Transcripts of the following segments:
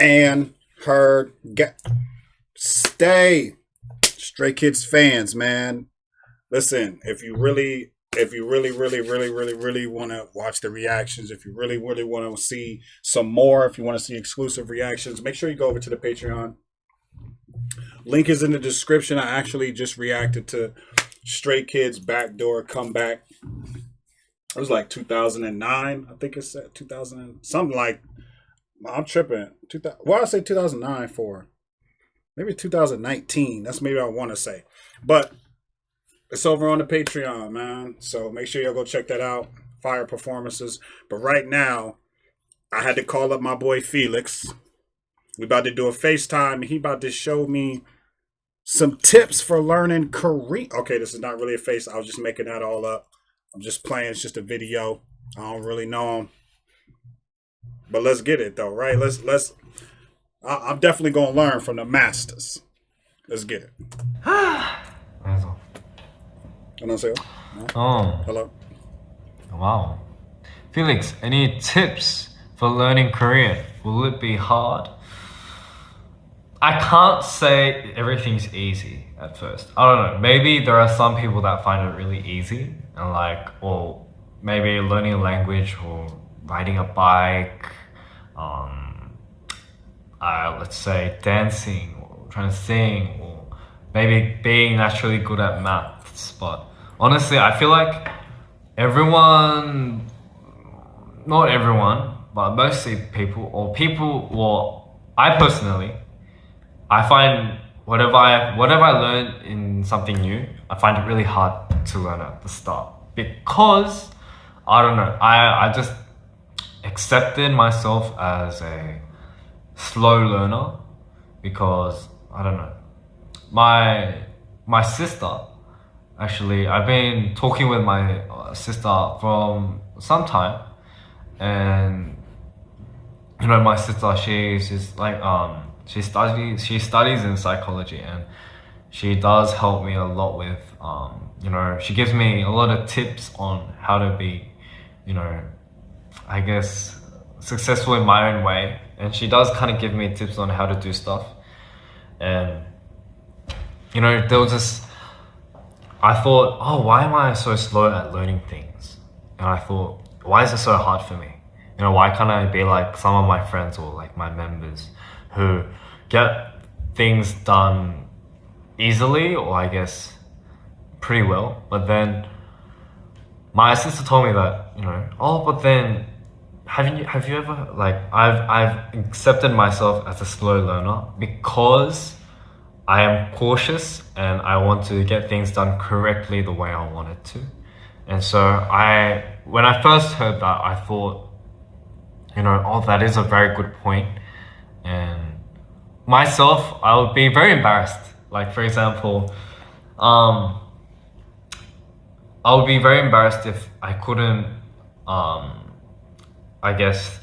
and her stay. Stray Kids fans, man. Listen, if you really want to watch the reactions, if you really want to see some more, if you want to see exclusive reactions, make sure you go over to the Patreon. Link is in the description. I actually just reacted to Stray Kids Backdoor Comeback. It was like 2009, I think it said 2000 something like. I'm tripping. Why did I say 2009 for? Maybe 2019. That's maybe I want to say, but it's over on the Patreon, man. So make sure y'all go check that out. Fire performances. But right now, I had to call up my boy Felix. We about to do a FaceTime, and he about to show me some tips for learning Korean. Okay, this is not really a face. I was just making that all up. I'm just playing. It's just a video. I don't really know him. But let's get it though, right? I'm definitely gonna learn from the masters. Let's get it. 그래서 안녕하세요. oh Hello. wow, Felix, any tips for learning Korean? Will it be hard? I can't say everything's easy at first. I don't know. Maybe there are some people that find it really easy and like, or maybe learning a language or riding a bike, let's say dancing or trying to sing or maybe being naturally good at maths. But honestly, I feel like everyone, not everyone, but mostly people, well, I personally, I find whatever I learn in something new, I find it really hard to learn at the start because I don't know. I just accepted myself as a slow learner because I don't know. My sister, actually, I've been talking with my sister from some time, and you know, my sister, she's like she studies in psychology, and she does help me a lot with you know, she gives me a lot of tips on how to be, you know, I guess successful in my own way, and she does kind of give me tips on how to do stuff. And you know, I thought, oh, why am I so slow at learning things? And I thought, why is it so hard for me? You know, why can't I be like some of my friends or like my members who get things done easily, or I guess pretty well? But then my sister told me that, you know, oh, but then have you ever, like, I've accepted myself as a slow learner because I am cautious and I want to get things done correctly the way I want it to. And so when I first heard that, I thought, you know, oh, that is a very good point. And myself, I would be very embarrassed. Like, for example, I would be very embarrassed if I couldn't, I guess,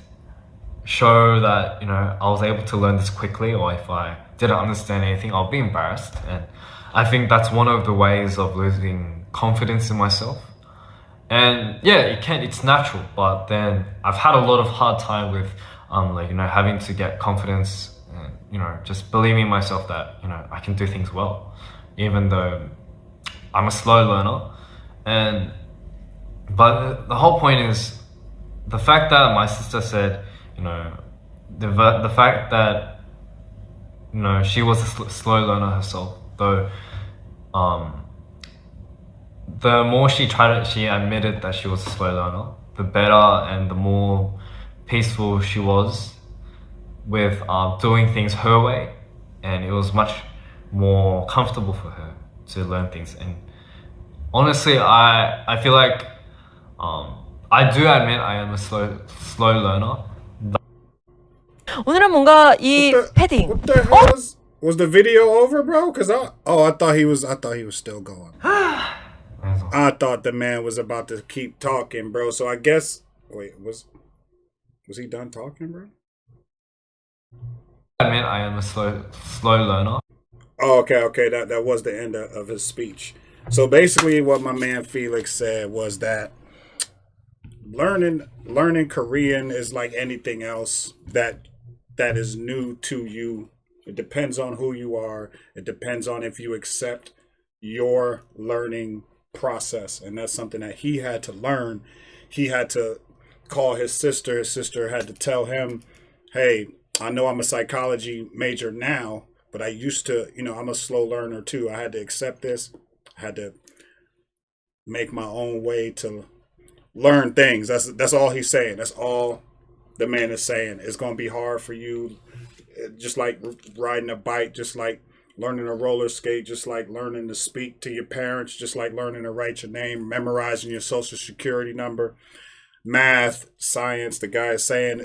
show that, you know, I was able to learn this quickly, or if I didn't understand anything, I'll be embarrassed. And I think that's one of the ways of losing confidence in myself. And yeah, it's natural, but then I've had a lot of hard time with, like, you know, having to get confidence and, you know, just believing in myself that, you know, I can do things well, even though I'm a slow learner. But the whole point is the fact that my sister said, you know, the fact that, you know, she was a slow learner herself, though, the more she admitted that she was a slow learner, the better and the more peaceful she was with doing things her way, and it was much more comfortable for her to learn things. And honestly, I feel like I do admit I am a slow learner. 오늘은 뭔가 이 패딩. What the hell was the video over, bro? Cause I thought he was still going. I thought the man was about to keep talking, bro. So I guess was he done talking, bro? I admit I am a slow learner. Oh, okay. That was the end of his speech. So basically, what my man Felix said was that learning Korean is like anything else that that is new to you. It depends on who you are. It depends on if you accept your learning process. And that's something that he had to learn. He had to call his sister. His sister had to tell him, hey, I know I'm a psychology major now, but I used to, I'm a slow learner too. I had to accept this. I had to make my own way to learn things. That's all he's saying. That's all the man is saying. It's going to be hard for you, just like riding a bike, just like learning to roller skate, just like learning to speak to your parents, just like learning to write your name, memorizing your social security number, math, science. The guy is saying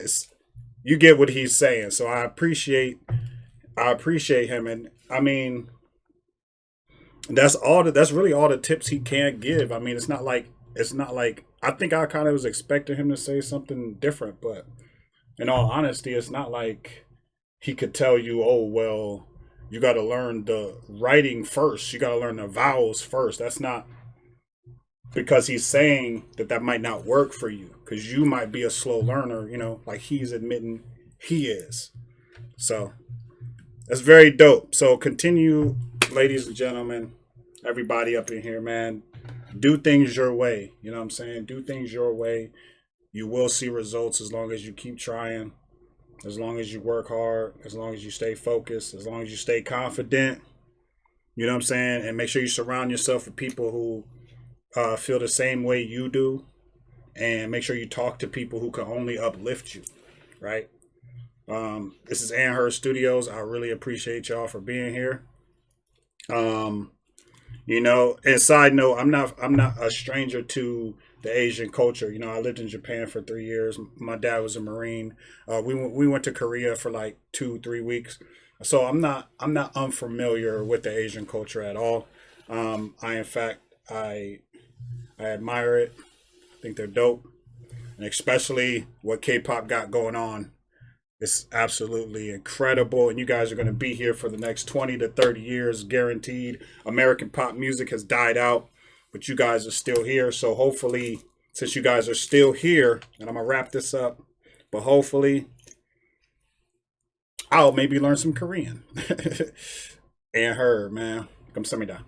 you get what he's saying. So I appreciate him. And I mean, that's really all the tips he can give. I mean, it's not like I think I kind of was expecting him to say something different, but in all honesty, it's not like he could tell you, oh, well, you got to learn the writing first. You got to learn the vowels first. That's not because he's saying that might not work for you because you might be a slow learner, like he's admitting he is. So that's very dope. So continue, ladies and gentlemen, everybody up in here, man. Do things your way. You know what I'm saying? Do things your way. You will see results as long as you keep trying, as long as you work hard, as long as you stay focused, as long as you stay confident. You know what I'm saying? And make sure you surround yourself with people who feel the same way you do. And make sure you talk to people who can only uplift you, right? This is Anhurst Studios. I really appreciate y'all for being here. And side note, I'm not a stranger to the Asian culture. I lived in Japan for 3 years. My dad was a Marine. We went to Korea for like 2-3 weeks. So I'm not unfamiliar with the Asian culture at all. I admire it. I think they're dope. And especially what K-pop got going on. It's absolutely incredible. And you guys are going to be here for the next 20 to 30 years, guaranteed. American pop music has died out, but you guys are still here. So hopefully, since you guys are still here, and I'm going to wrap this up, but hopefully I'll maybe learn some Korean. And her, man. Kamsahamnida.